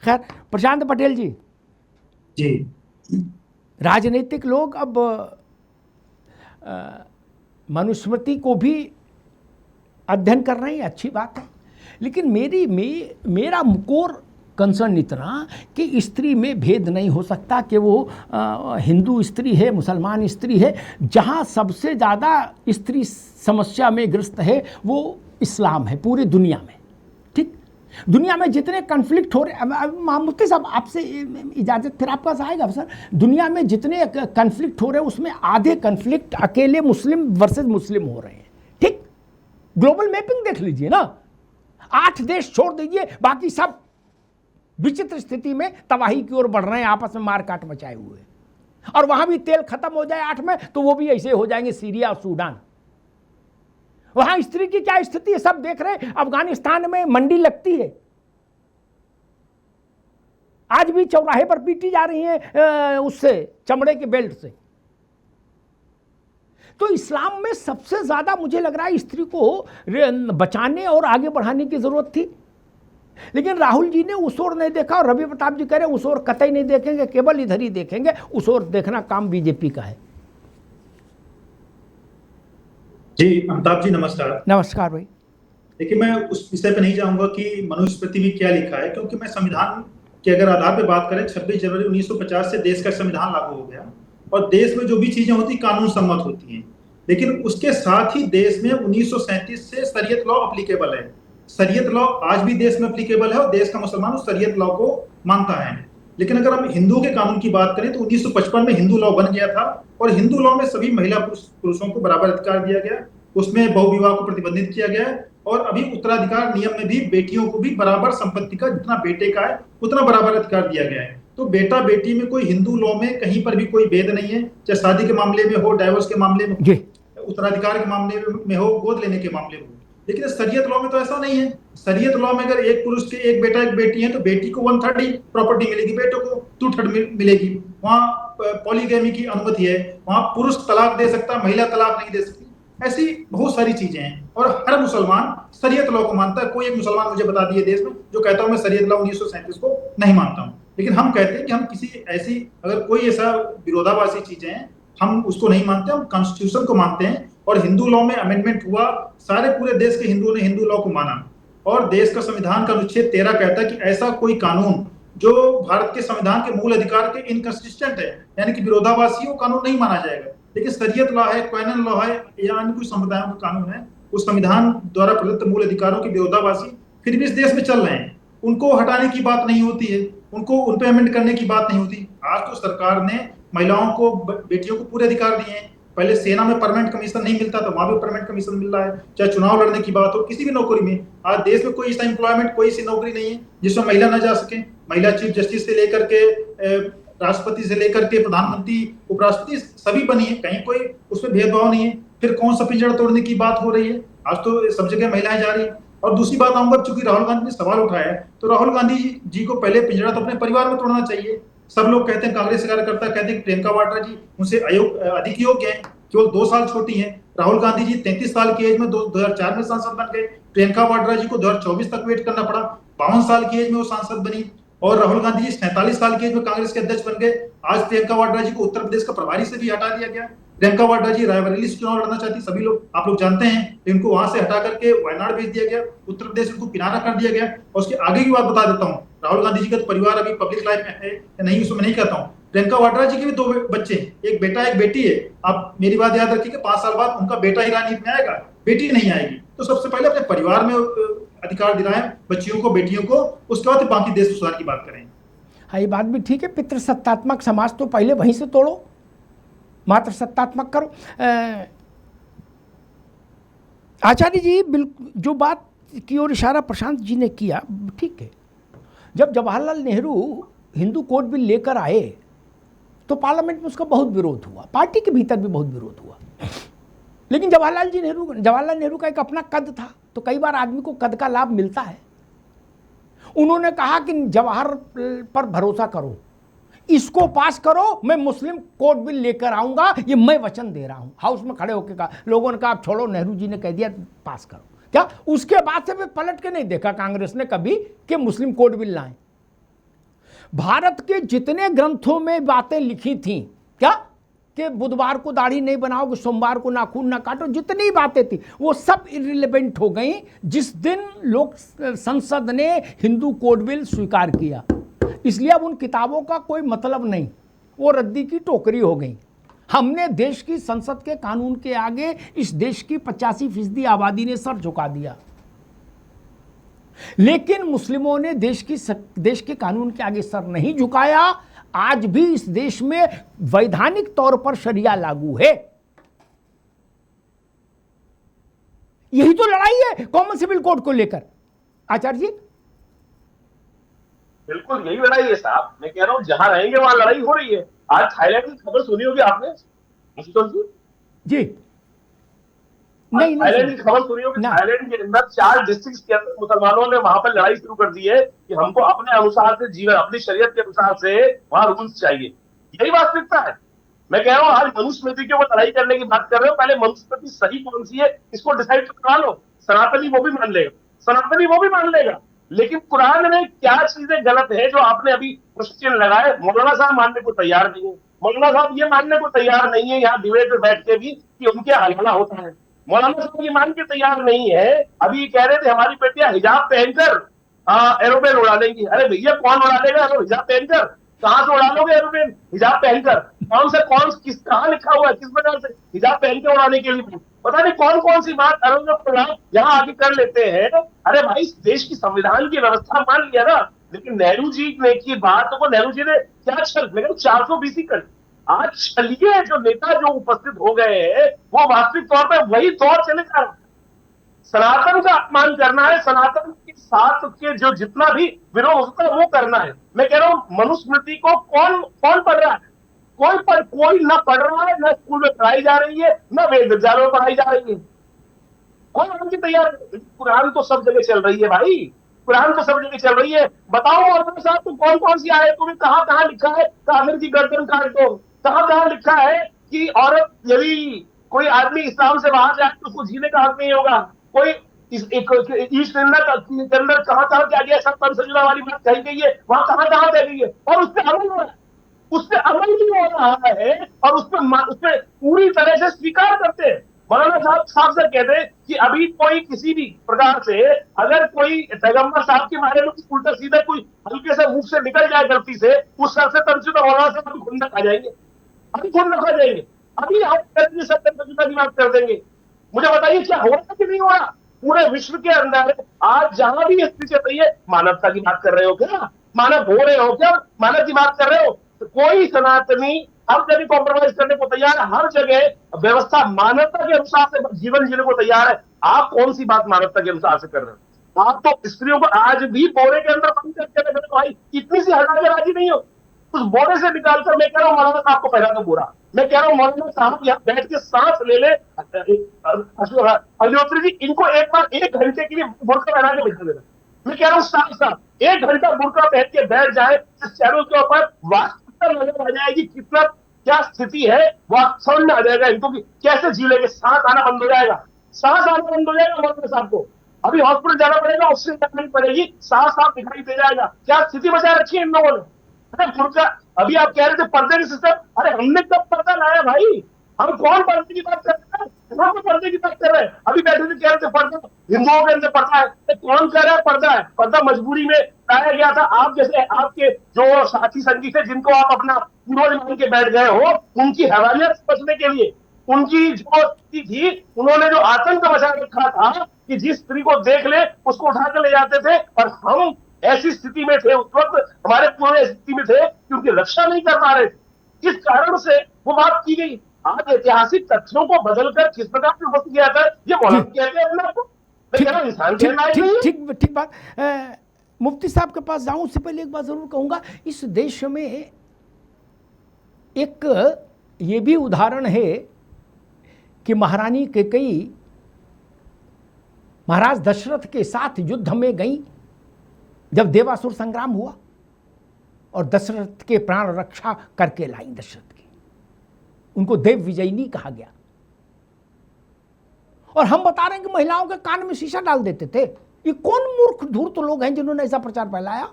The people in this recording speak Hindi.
खैर, प्रशांत पटेल जी, जी राजनीतिक लोग अब मनुस्मृति को भी अध्ययन कर रहे हैं, अच्छी बात है, लेकिन मेरा मुकोर कंसर्न इतना कि स्त्री में भेद नहीं हो सकता कि वो हिंदू स्त्री है, मुसलमान स्त्री है। जहाँ सबसे ज़्यादा स्त्री समस्या में ग्रस्त है वो इस्लाम है पूरी दुनिया में। ठीक, दुनिया में जितने कन्फ्लिक्ट हो रहे, मुफ्ती साहब आपसे इजाज़त फिर आपका आएगा सर, दुनिया में जितने कन्फ्लिक्ट हो रहे हैं उसमें आधे कन्फ्लिक्ट अकेले मुस्लिम वर्सेस मुस्लिम हो रहे हैं। ठीक, ग्लोबल मैपिंग देख लीजिए ना, 8 देश छोड़ दीजिए, बाकी सब विचित्र स्थिति में तबाही की ओर बढ़ रहे हैं, आपस में मारकाट मचाए हुए। और वहां भी तेल खत्म हो जाए 8 में तो वो भी ऐसे हो जाएंगे, सीरिया और सूडान। वहां स्त्री की क्या स्थिति है सब देख रहे हैं। अफगानिस्तान में मंडी लगती है, आज भी चौराहे पर पीटी जा रही है उससे, चमड़े के बेल्ट से। तो इस्लाम में सबसे ज्यादा मुझे लग रहा है स्त्री को बचाने और आगे बढ़ाने की जरूरत थी, लेकिन राहुल जी ने उस ओर नहीं देखा और रवि प्रताप जी कह रहे हैं उस ओर कतई नहीं देखेंगे, केवल इधर ही देखेंगे। उस ओर देखना काम बीजेपी का है। जी अमिताभ जी नमस्कार। नमस्कार भाई। देखिए, मैं उस विषय पे नहीं जाऊंगा कि मनुस्मृति में क्या लिखा है, क्योंकि मैं संविधान के अगर आधार पे बात करें, 26 जनवरी 1950 से देश का संविधान लागू हो गया और देश में जो भी चीजें होती कानून सम्मत होती हैं। लेकिन उसके साथ ही देश में 1937 से शरीयत लॉ अप्लीकेबल है। शरीयत लॉ आज भी देश में अप्लीकेबल है और देश का मुसलमान उस शरीयत लॉ को मानता है। लेकिन अगर हम हिंदू के कानून की बात करें तो 1955 में हिंदू लॉ बन गया था और हिंदू लॉ में सभी महिला पुरुषों को बराबर अधिकार दिया गया, उसमें बहुविवाह को प्रतिबंधित किया गया है और अभी उत्तराधिकार नियम में भी बेटियों को भी बराबर संपत्ति का जितना बेटे का है उतना बराबर अधिकार दिया गया है। तो बेटा बेटी में कोई हिंदू लॉ में कहीं पर भी कोई भेद नहीं है, चाहे शादी के मामले में हो, डाइवोर्स के मामले में हो, उत्तराधिकार के मामले में हो, गोद लेने के मामले में हो। लेकिन शरीयत लॉ में तो ऐसा नहीं है। शरीयत लॉ में अगर एक पुरुष के एक बेटा एक बेटी है तो बेटी को 1/3 ही प्रॉपर्टी मिलेगी, बेटे को 2/3 मिलेगी। वहाँ पॉलीगैमी की अनुमति है, वहाँ पुरुष तलाक दे सकता है, महिला तलाक नहीं दे सकती। ऐसी बहुत सारी चीजें हैं और हर मुसलमान शरीयत लॉ को मानता है। कोई एक मुसलमान मुझे बता दिए देश में जो कहता हूं मैं शरीयत लॉ 1937 को नहीं मानता हूं। लेकिन हम कहते हैं कि हम किसी ऐसी अगर कोई ऐसा विरोधाभासी चीजें हैं हम उसको नहीं मानते, हम कॉन्स्टिट्यूशन को मानते हैं। और हिंदू लॉ में अमेंडमेंट हुआ, सारे पूरे देश के हिंदुओं ने हिंदू लॉ को माना और देश का संविधान का अनुच्छेद 13 कहता है कि ऐसा कोई कानून जो भारत के संविधान के मूल अधिकार के इनकंसिस्टेंट है, यानी कि विरोधाभासी, वो कानून नहीं माना जाएगा। लेकिन शरीयत लॉ है, कैनन लॉ है या अन्य कोई समुदायों का कानून है, उस संविधान द्वारा प्रदत्त मूल अधिकारों के विरोधाभासी फिर भी इस देश में चल रहे हैं, उनको हटाने की बात नहीं होती है, उनको उन पे अमेंड करने की बात नहीं होती। आज तो सरकार ने महिलाओं को, बेटियों को पूरे अधिकार दिए हैं। पहले सेना में परमानेंट कमीशन नहीं मिलता था, वहां भी परमानेंट कमीशन मिल रहा है। चाहे चुनाव लड़ने की बात हो, किसी भी नौकरी में आज देश में कोई ऐसा एम्प्लॉयमेंट, कोई ऐसी नौकरी नहीं है जिसमें महिला ना जा सके। महिला चीफ जस्टिस से लेकर के राष्ट्रपति से लेकर के प्रधानमंत्री, उपराष्ट्रपति सभी बनी है, कहीं कोई उसमें भेदभाव नहीं है। फिर कौन सा पिंजड़ा तोड़ने की बात हो रही है? आज तो सब जगह महिलाएं जा रही है। और दूसरी बात आऊंगा, चूंकि राहुल गांधी ने सवाल उठाया है तो राहुल गांधी जी को पहले पिंजड़ा तो अपने परिवार में तोड़ना चाहिए। सब लोग कहते हैं, कांग्रेस कार्यकर्ता कहते हैं प्रियंका वाड्रा जी उनसे अधिक योग्य है, केवल 2 साल छोटी है। राहुल गांधी जी 33 साल की एज में 2004 में सांसद बन गए। प्रियंका वाड्रा जी को 2024 तक वेट करना पड़ा, 52 साल की एज में वो सांसद बनी। और राहुल गांधी जी 47 साल की एज में कांग्रेस के अध्यक्ष बन गए। आज प्रियंका वाड्रा जी को उत्तर प्रदेश का प्रभारी से भी हटा दिया गया। प्रियंका वाड्रा जी रायबरेली से चुनाव लड़ना चाहती, सभी लोग आप लोग जानते हैं, इनको वहां से हटा करके वायनाड भेज दिया गया, उत्तर प्रदेश उनको किनारा कर दिया गया। और उसके आगे की बात बता देता हूँ, राहुल गांधी जी का परिवार अभी पब्लिक लाइफ में है या नहीं उसमें नहीं कहता हूँ। प्रियंका वाड्रा जी के भी 2 बच्चे, एक बेटा एक बेटी है। आप मेरी बात याद रखिए कि 5 साल बाद उनका बेटा ही राजनीति में आएगा, बेटी नहीं आएगी। तो सबसे पहले अपने परिवार में अधिकार दिलाएं बच्चियों को, बेटियों को, उसके बाद बाकी देश सुधार की बात करें। हाँ, ये बात भी ठीक है। पितृसत्तात्मक समाज तो पहले वहीं से तोड़ो, मात्र सत्तात्मक करो। आचार्य जी बिल्कुल जो बात की ओर इशारा प्रशांत जी ने किया ठीक है। जब जवाहरलाल नेहरू हिंदू कोड बिल लेकर आए तो पार्लियामेंट में उसका बहुत विरोध हुआ, पार्टी के भीतर भी बहुत विरोध हुआ। लेकिन जवाहरलाल नेहरू का एक अपना कद था, तो कई बार आदमी को कद का लाभ मिलता है। उन्होंने कहा कि जवाहर पर भरोसा करो, इसको पास करो, मैं मुस्लिम कोड बिल लेकर आऊंगा, ये मैं वचन दे रहा हूं। हाउस में खड़े होकर कहा, लोगों ने कहा आप छोड़ो, नेहरू जी ने कह दिया पास करो। क्या उसके बाद से भी पलट के नहीं देखा कांग्रेस ने कभी कि मुस्लिम कोड बिल लाएं। भारत के जितने ग्रंथों में बातें लिखी थीं, क्या कि बुधवार को दाढ़ी नहीं बनाओगे, सोमवार को नाखून ना काटो, जितनी बातें थी वो सब इररिलेवेंट हो गई जिस दिन लोक संसद ने हिंदू कोड बिल स्वीकार किया। इसलिए अब उन किताबों का कोई मतलब नहीं, वो रद्दी की टोकरी हो गई। हमने देश की संसद के कानून के आगे इस देश की 85% आबादी ने सर झुका दिया, लेकिन मुस्लिमों ने देश के कानून के आगे सर नहीं झुकाया। आज भी इस देश में वैधानिक तौर पर शरिया लागू है। यही तो लड़ाई है कॉमन सिविल कोड को लेकर। आचार्य जी, बिल्कुल यही लड़ाई है साहब। मैं कह रहा हूं जहां रहेंगे वहां लड़ाई हो रही है। आज थाईलैंड की खबर सुनी होगी आपने आशुतोष जी? नहीं, थाईलैंड की खबर सुनी होगी। थाईलैंड के अंदर 4 डिस्ट्रिक्ट के अंदर मुसलमानों ने वहां पर लड़ाई शुरू कर दी है कि हमको अपने अनुसार से जीवन, अपनी शरीयत के अनुसार से वहां रूल्स चाहिए। यही वास्तविकता है। मैं कह रहा हूं आज मनुस्मृति के ऊपर लड़ाई करने की बात कर रहे हो, पहले मनुस्मृति सही कौन सी है इसको डिसाइड करा लो। सनातनी वो भी मान लेगा, सनातनी वो भी मान लेगा, लेकिन कुरान में क्या चीजें गलत है जो आपने अभी क्वेश्चन लगाए, मौलाना साहब मानने को तैयार नहीं है। मौलाना साहब ये मानने को तैयार नहीं है यहाँ डिबेट में बैठ के भी कि उनके हलाला होता है। मौलाना साहब ये मान के तैयार नहीं है। अभी कह रहे थे हमारी बेटियां हिजाब पहनकर एरोप्लेन उड़ा लेंगी। अरे भैया कौन उड़ा लेगा हिजाब पहनकर? कहां से उड़ा लोगे एरोप्लेन हिजाब पहनकर? कौन किस कहां लिखा हुआ है, किस वजह से हिजाब पहन के उड़ाने के लिए? पता नहीं कौन कौन सी बात यहाँ आगे कर लेते हैं। अरे भाई देश की संविधान की व्यवस्था मान लिया ना, लेकिन नेहरू जी ने की बात को नेहरू जी ने क्या छल 420 कर। आज छलिए जो नेता जो उपस्थित हो गए हैं वो वास्तविक तौर पर वही दौर चले जा रहा है। सनातन का अपमान करना है, सनातन के साथ के जो जितना भी विरोध होता है वो करना है। मैं कह रहा हूं मनुस्मृति को कौन पढ़ रहा है? कोई ना पढ़ रहा है, ना स्कूल में पढ़ाई जा रही है, ना वेद विद्यालयों में पढ़ाई जा रही है। कौन उनकी तैयार? कुरान तो सब जगह चल रही है भाई, कुरान तो सब जगह चल रही है। बताओ मौलाना साहब तो कौन सी आयत में कहां लिखा है काफिर की गर्दन काट दो? कहां लिखा है कि औरत यदि कोई आदमी इस्लाम से बाहर जाए तो उसको जीने का हक नहीं होगा? कोई ईस्ट के अंदर कहां क्या गया, सब पंचजुला वाली बात कही गई है, वहां कहां कही गई है, और उस पर अमल हो रहा है, उस पर अमल नहीं हो रहा है, और उस पर पूरी तरह से स्वीकार करते हैं। मौलाना साहब साफ से कहते हैं कि अभी कोई किसी भी प्रकार से अगर कोई पैगंबर साहब के बारे में उल्टा सीधा कोई हल्के से मुंह से निकल जाए गलती से, उस सर से तंजुदा मौलाना साहब अभी खुंदक आ जाएंगे, अभी आप तंजुदा की बात कर देंगे। मुझे बताइए क्या हो रहा कि नहीं हो रहा? पूरे विश्व के अंदर आज जहां भी स्थिति चल रही है, मानवता की बात कर रहे हो क्या? मानव हो रहे हो क्या? मानव की बात कर रहे हो? तो कोई सनातनी हर जगह कॉम्प्रोमाइज करने को तैयार है, हर जगह व्यवस्था मानवता के अनुसार से जीवन जीने को तैयार है। आप कौन सी बात मानवता के अनुसार से कर रहे हो? आप तो स्त्रियों को आज भी बोरे के अंदर बंद करके रख, भाई इतनी सी हटा के राजी नहीं हो। उस बोरे से निकालकर मैं कह रहा हूँ मौलाना साहब को पहला तो बोरा, मैं कह रहा हूँ मौलाना साहब यहाँ बैठ के सांस ले ले। अग्निहोत्री जी इनको एक बार 1 घंटे के लिए बुर्का पहना के बैठा देना। मैं कह रहा हूँ साहब 1 घंटा बुर्का पहन के बैठ जाए, इस चैनल के ऊपर वास्तविकता नजर आ जाएगी, कितना क्या स्थिति है वो समझ में आ जाएगा इनको कि कैसे जी लेंगे। सांस आना बंद हो जाएगा, सांस आना बंद हो जाएगा मौलाना साहब को। अभी हॉस्पिटल जाना पड़ेगा, ऑक्सीजन करनी पड़ेगी, सांस साफ दिखाई दे जाएगा। क्या स्थिति बचा रखी है इन लोगों ने? अरे बुर्का, अभी आप कह रहे थे पर्दे की सिस्टम, अरे हमने कब पर्दा लाया भाई? हम कौन पर्दे की बात कर रहे हैं? हम तो पर्दे की बात कर रहे हैं। अभी बैठे थे कह रहे थे पर्दा हिंदुओं के अंदर पर्दा है, तो कौन कह रहा है पर्दा है? पर्दा मजबूरी में लाया गया था। आप जैसे आपके जो साथी संगी थे जिनको आप अपना पूर्वज मान के बैठ गए हो, उनकी हैवानियत बचने के लिए, उनकी जो स्थिति थी, उन्होंने जो आतंक बचा रखा था कि जिस स्त्री को देख ले उसको उठा के ले जाते थे, और हम ऐसी स्थिति में थे उस वक्त, हमारे पूरे स्थिति में थे कि उनकी रक्षा नहीं कर पा रहे थे। इस कारण से वो बात की गई। आज ऐतिहासिक तथ्यों को बदलकर किस प्रकार से उपस्थित किया था, ये मौलाना कहते हैं अपने आपको। मैं कह रहा हूं इंसान ठीक बात। मुफ्ती साहब के पास जाऊं उससे पहले एक बात जरूर कहूंगा, इस देश में एक ये भी उदाहरण है कि महारानी कैकेयी महाराज दशरथ के साथ युद्ध में गई जब देवासुर संग्राम हुआ, और दशरथ के प्राण रक्षा करके लाई दशरथ की। उनको देव विजयिनी कहा गया। और हम बता रहे हैं कि महिलाओं के कान में शीशा डाल देते थे। ये कौन मूर्ख धूर्त लोग हैं जिन्होंने ऐसा प्रचार फैलाया?